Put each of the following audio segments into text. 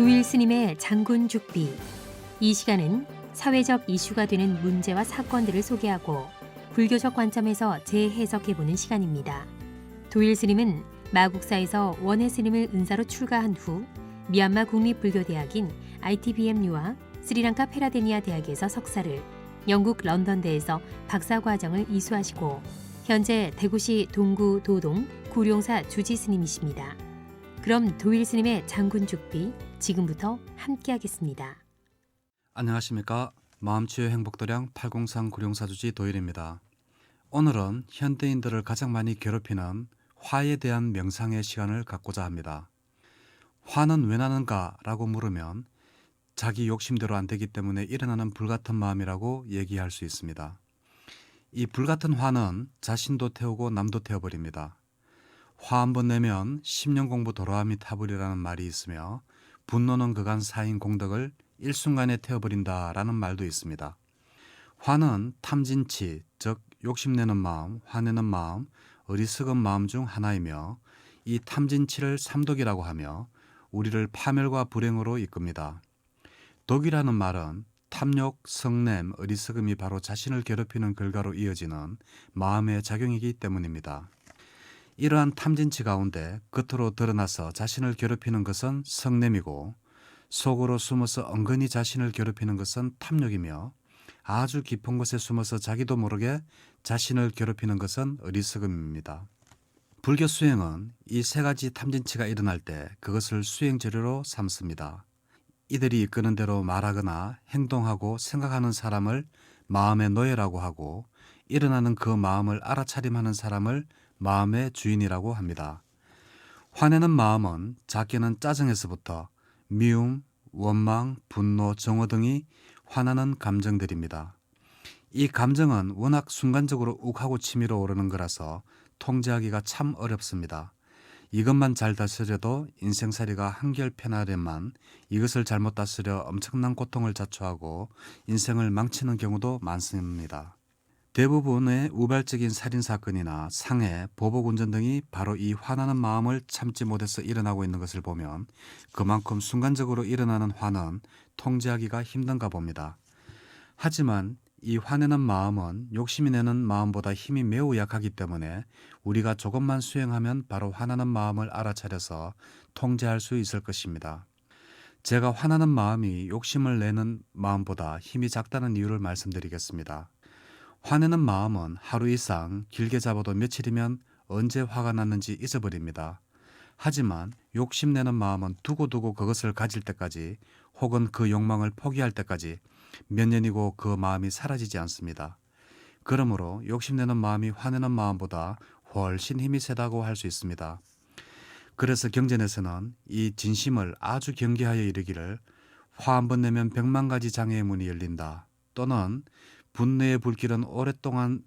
도일 스님의 장군 죽비. 이 시간은 사회적 이슈가 되는 문제와 사건들을 소개하고 불교적 관점에서 재해석해보는 시간입니다. 도일 스님은 마국사에서 원해 스님을 은사로 출가한 후 미얀마 국립불교대학인 ITBMU와 스리랑카 페라데니아 대학에서 석사를, 영국 런던대에서 박사과정을 이수하시고 현재 대구시 동구 도동 구룡사 주지 스님이십니다. 그럼 도일 스님의 장군 죽비 지금부터 함께하겠습니다. 안녕하십니까. 마음치유 행복도량 803 구룡사주지 도일입니다. 오늘은 현대인들을 가장 많이 괴롭히는 화에 대한 명상의 시간을 갖고자 합니다. 화는 왜 나는가 라고 물으면 자기 욕심대로 안 되기 때문에 일어나는 불같은 마음이라고 얘기할 수 있습니다. 이 불같은 화는 자신도 태우고 남도 태워버립니다. 화 한 번 내면 10년 공부 도로함이 타버리라는 말이 있으며, 분노는 그간 쌓인 공덕을 일순간에 태워버린다라는 말도 있습니다. 화는 탐진치, 즉 욕심내는 마음, 화내는 마음, 어리석은 마음 중 하나이며, 이 탐진치를 삼독이라고 하며 우리를 파멸과 불행으로 이끕니다. 독이라는 말은 탐욕, 성냄, 어리석음이 바로 자신을 괴롭히는 결과로 이어지는 마음의 작용이기 때문입니다. 이러한 탐진치 가운데 겉으로 드러나서 자신을 괴롭히는 것은 성냄이고, 속으로 숨어서 은근히 자신을 괴롭히는 것은 탐욕이며, 아주 깊은 곳에 숨어서 자기도 모르게 자신을 괴롭히는 것은 어리석음입니다. 불교 수행은 이 세 가지 탐진치가 일어날 때 그것을 수행 재료로 삼습니다. 이들이 이끄는 대로 말하거나 행동하고 생각하는 사람을 마음의 노예라고 하고, 일어나는 그 마음을 알아차림하는 사람을 마음의 주인이라고 합니다. 화내는 마음은 작게는 짜증에서부터 미움, 원망, 분노, 정오 등이 화나는 감정들입니다. 이 감정은 워낙 순간적으로 욱하고 치밀어 오르는 거라서 통제하기가 참 어렵습니다. 이것만 잘 다스려도 인생살이가 한결 편하려만 이것을 잘못 다스려 엄청난 고통을 자초하고 인생을 망치는 경우도 많습니다. 대부분의 우발적인 살인사건이나 상해, 보복운전 등이 바로 이 화나는 마음을 참지 못해서 일어나고 있는 것을 보면 그만큼 순간적으로 일어나는 화는 통제하기가 힘든가 봅니다. 하지만 이 화내는 마음은 욕심이 내는 마음보다 힘이 매우 약하기 때문에 우리가 조금만 수행하면 바로 화나는 마음을 알아차려서 통제할 수 있을 것입니다. 제가 화나는 마음이 욕심을 내는 마음보다 힘이 작다는 이유를 말씀드리겠습니다. 화내는 마음은 하루 이상, 길게 잡아도 며칠이면 언제 화가 났는지 잊어버립니다. 하지만 욕심내는 마음은 두고두고 그것을 가질 때까지, 혹은 그 욕망을 포기할 때까지 몇 년이고 그 마음이 사라지지 않습니다. 그러므로 욕심내는 마음이 화내는 마음보다 훨씬 힘이 세다고 할 수 있습니다. 그래서 경전에서는 이 진심을 아주 경계하여 이르기를 화 한 번 내면 100만 가지 장애의 문이 열린다, 또는 분노의 불길은 오랫동안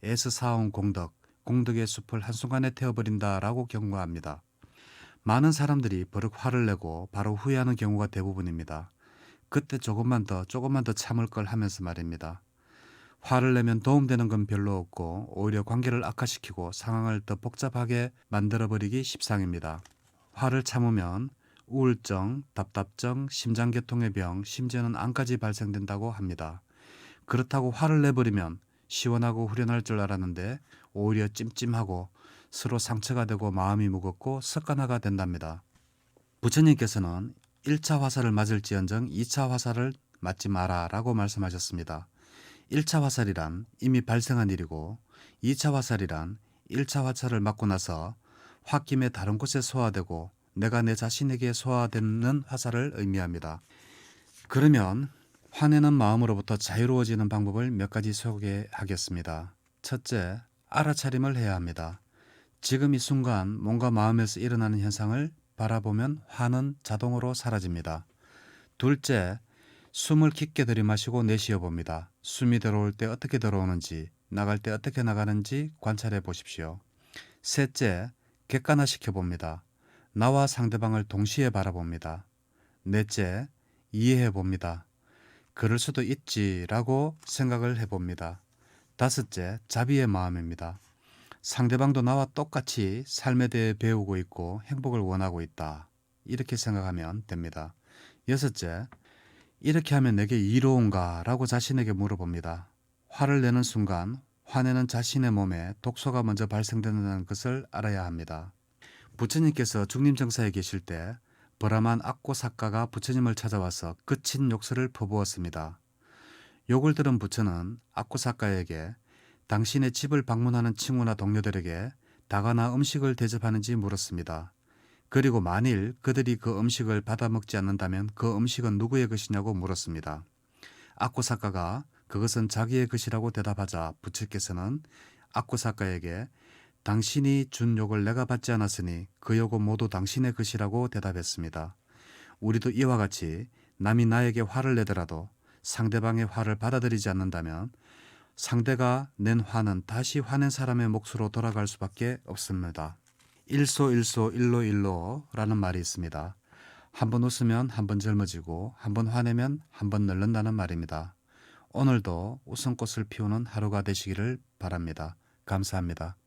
애써 쌓아온 공덕의 숲을 한순간에 태워버린다 라고 경고합니다. 많은 사람들이 버럭 화를 내고 바로 후회하는 경우가 대부분입니다. 그때 조금만 더 참을 걸 하면서 말입니다. 화를 내면 도움되는 건 별로 없고 오히려 관계를 악화시키고 상황을 더 복잡하게 만들어버리기 십상입니다. 화를 참으면 우울증, 답답증, 심장계통의 병, 심지어는 암까지 발생된다고 합니다. 그렇다고 화를 내버리면 시원하고 후련할 줄 알았는데 오히려 찜찜하고 서로 상처가 되고 마음이 무겁고 습관화가 된답니다. 부처님께서는 1차 화살을 맞을지언정 2차 화살을 맞지 마라 라고 말씀하셨습니다. 1차 화살이란 이미 발생한 일이고, 2차 화살이란 1차 화살을 맞고 나서 홧김에 다른 곳에 소화되고 내가 내 자신에게 소화되는 화살을 의미합니다. 그러면 화내는 마음으로부터 자유로워지는 방법을 몇 가지 소개하겠습니다. 첫째, 알아차림을 해야 합니다. 지금 이 순간 뭔가 마음에서 일어나는 현상을 바라보면 화는 자동으로 사라집니다. 둘째, 숨을 깊게 들이마시고 내쉬어 봅니다. 숨이 들어올 때 어떻게 들어오는지, 나갈 때 어떻게 나가는지 관찰해 보십시오. 셋째, 객관화시켜 봅니다. 나와 상대방을 동시에 바라봅니다. 넷째, 이해해 봅니다. 그럴 수도 있지라고 생각을 해봅니다. 다섯째, 자비의 마음입니다. 상대방도 나와 똑같이 삶에 대해 배우고 있고 행복을 원하고 있다, 이렇게 생각하면 됩니다. 여섯째, 이렇게 하면 내게 이로운가? 라고 자신에게 물어봅니다. 화를 내는 순간 화내는 자신의 몸에 독소가 먼저 발생된다는 것을 알아야 합니다. 부처님께서 중림정사에 계실 때 버라만 악고사가가 부처님을 찾아와서 끝인 욕설을 퍼부었습니다. 욕을 들은 부처는 악고사가에게 당신의 집을 방문하는 친구나 동료들에게 다가나 음식을 대접하는지 물었습니다. 그리고 만일 그들이 그 음식을 받아 먹지 않는다면 그 음식은 누구의 것이냐고 물었습니다. 악고사가가 그것은 자기의 것이라고 대답하자 부처께서는 악고사가에게 당신이 준 욕을 내가 받지 않았으니 그 욕은 모두 당신의 것이라고 대답했습니다. 우리도 이와 같이 남이 나에게 화를 내더라도 상대방의 화를 받아들이지 않는다면 상대가 낸 화는 다시 화낸 사람의 몫으로 돌아갈 수밖에 없습니다. 일소일소 일로일로라는 말이 있습니다. 한 번 웃으면 한 번 젊어지고 한 번 화내면 한 번 늙는다는 말입니다. 오늘도 웃음꽃을 피우는 하루가 되시기를 바랍니다. 감사합니다.